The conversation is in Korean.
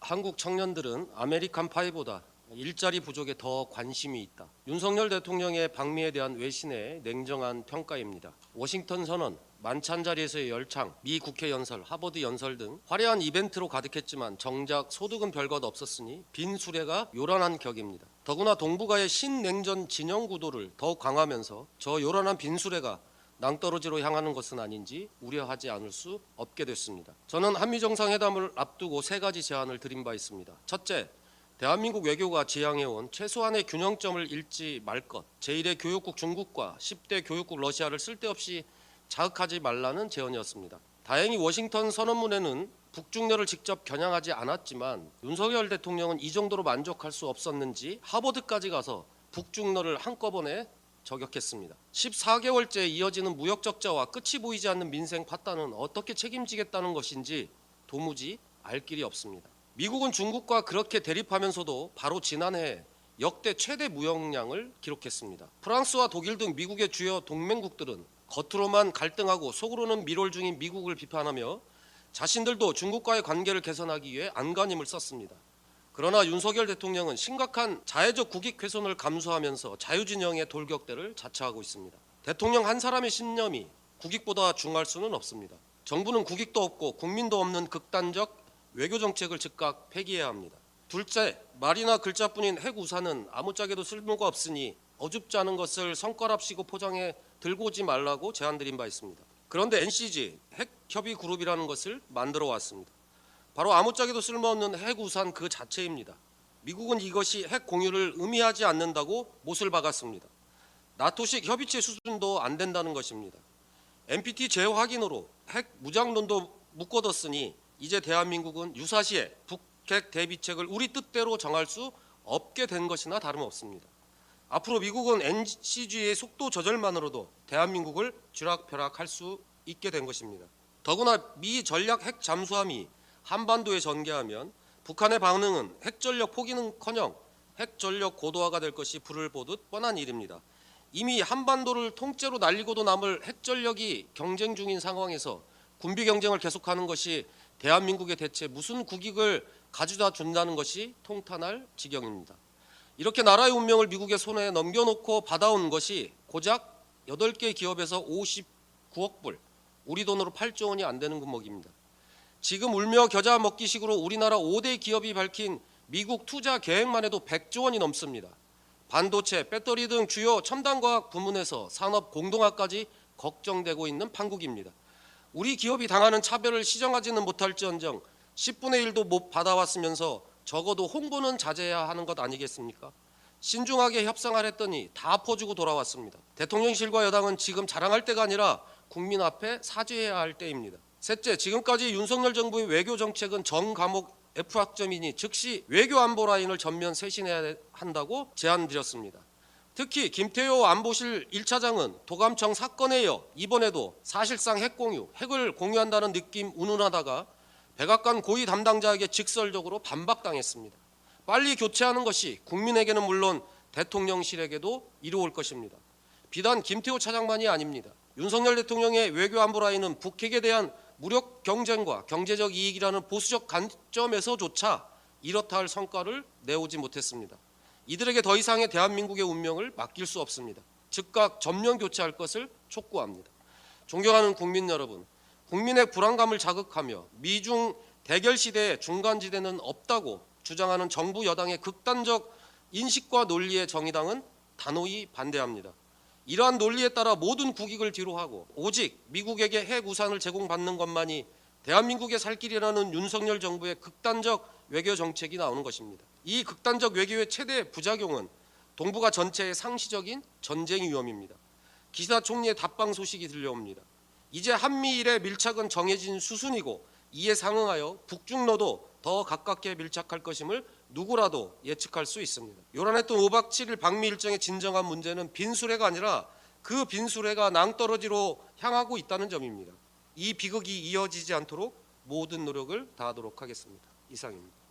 한국 청년들은 아메리칸 파이보다 일자리 부족에 더 관심이 있다. 윤석열 대통령의 방미에 대한 외신의 냉정한 평가입니다. 워싱턴 선언, 만찬 자리에서의 열창, 미 국회 연설, 하버드 연설 등 화려한 이벤트로 가득했지만 정작 소득은 별것 없었으니 빈 수레가 요란한 격입니다. 더구나 동북아의 신냉전 진영 구도를 더욱 강화하면서 저 요란한 빈 수레가 낭떠러지로 향하는 것은 아닌지 우려하지 않을 수 없게 됐습니다. 저는 한미정상회담을 앞두고 세 가지 제안을 드린 바 있습니다. 첫째, 대한민국 외교가 지향해온 최소한의 균형점을 잃지 말 것, 제1의 교역국 중국과 10대 교역국 러시아를 쓸데없이 자극하지 말라는 제언이었습니다. 다행히 워싱턴 선언문에는 북중러를 직접 겨냥하지 않았지만 윤석열 대통령은 이 정도로 만족할 수 없었는지 하버드까지 가서 북중러를 한꺼번에 저격했습니다. 14개월째 이어지는 무역 적자와 끝이 보이지 않는 민생 파탄은 어떻게 책임지겠다는 것인지 도무지 알 길이 없습니다. 미국은 중국과 그렇게 대립하면서도 바로 지난해 역대 최대 무역량을 기록했습니다. 프랑스와 독일 등 미국의 주요 동맹국들은 겉으로만 갈등하고 속으로는 밀월 중인 미국을 비판하며 자신들도 중국과의 관계를 개선하기 위해 안간힘을 썼습니다. 그러나 윤석열 대통령은 심각한 자해적 국익 훼손을 감수하면서 자유진영의 돌격대를 자처하고 있습니다. 대통령 한 사람의 신념이 국익보다 중요할 수는 없습니다. 정부는 국익도 없고 국민도 없는 극단적 외교 정책을 즉각 폐기해야 합니다. 둘째, 말이나 글자뿐인 핵 우산은 아무짝에도 쓸모가 없으니 어줍지 않은 것을 성과랍시고 포장해 들고 오지 말라고 제안드린 바 있습니다. 그런데 NCG, 핵협의그룹이라는 것을 만들어 왔습니다. 바로 아무짝에도 쓸모없는 핵 우산 그 자체입니다. 미국은 이것이 핵 공유를 의미하지 않는다고 못을 박았습니다. 나토식 협의체 수준도 안 된다는 것입니다. NPT 재확인으로 핵 무장론도 묶어뒀으니 이제 대한민국은 유사시에 북핵 대비책을 우리 뜻대로 정할 수 없게 된 것이나 다름없습니다. 앞으로 미국은 NCG의 속도 조절만으로도 대한민국을 쥐락펴락할 수 있게 된 것입니다. 더구나 미 전략 핵 잠수함이 한반도에 전개하면 북한의 반응은 핵전력 포기는커녕 핵전력 고도화가 될 것이 불을 보듯 뻔한 일입니다. 이미 한반도를 통째로 날리고도 남을 핵전력이 경쟁 중인 상황에서 군비 경쟁을 계속하는 것이 대한민국에 대체 무슨 국익을 가져다 준다는 것이 통탄할 지경입니다. 이렇게 나라의 운명을 미국의 손에 넘겨놓고 받아온 것이 고작 8개 기업에서 59억 불, 우리 돈으로 8조 원이 안 되는 금목입니다. 지금 울며 겨자 먹기식으로 우리나라 5대 기업이 밝힌 미국 투자 계획만 해도 100조 원이 넘습니다. 반도체, 배터리 등 주요 첨단과학 부문에서 산업 공동화까지 걱정되고 있는 판국입니다. 우리 기업이 당하는 차별을 시정하지는 못할지언정 10분의 1도 못 받아왔으면서 적어도 홍보는 자제해야 하는 것 아니겠습니까? 신중하게 협상을 했더니 다 퍼주고 돌아왔습니다. 대통령실과 여당은 지금 자랑할 때가 아니라 국민 앞에 사죄해야 할 때입니다. 셋째, 지금까지 윤석열 정부의 외교 정책은 전 과목 F학점이니 즉시 외교 안보 라인을 전면 쇄신해야 한다고 제안드렸습니다. 특히 김태효 안보실 1차장은 도감청 사건에 이어 이번에도 사실상 핵공유, 핵을 공유한다는 느낌 운운하다가 백악관 고위 담당자에게 직설적으로 반박당했습니다. 빨리 교체하는 것이 국민에게는 물론 대통령실에게도 이로울 것입니다. 비단 김태효 차장만이 아닙니다. 윤석열 대통령의 외교 안보 라인은 북핵에 대한 무력 경쟁과 경제적 이익이라는 보수적 관점에서조차 이렇다 할 성과를 내오지 못했습니다. 이들에게 더 이상의 대한민국의 운명을 맡길 수 없습니다. 즉각 전면 교체할 것을 촉구합니다. 존경하는 국민 여러분, 국민의 불안감을 자극하며 미중 대결 시대에 중간지대는 없다고 주장하는 정부 여당의 극단적 인식과 논리의 정의당은 단호히 반대합니다. 이러한 논리에 따라 모든 국익을 뒤로하고 오직 미국에게 핵 우산을 제공받는 것만이 대한민국의 살 길이라는 윤석열 정부의 극단적 외교 정책이 나오는 것입니다. 이 극단적 외교의 최대 부작용은 동북아 전체의 상시적인 전쟁 위험입니다. 기시다 총리의 답방 소식이 들려옵니다. 이제 한미일의 밀착은 정해진 수순이고 이에 상응하여 북중러도 더 가깝게 밀착할 것임을 누구라도 예측할 수 있습니다. 요란했던 5박 7일 방미 일정의 진정한 문제는 빈수레가 아니라 그 빈수레가 낭떠러지로 향하고 있다는 점입니다. 이 비극이 이어지지 않도록 모든 노력을 다하도록 하겠습니다. 이상입니다.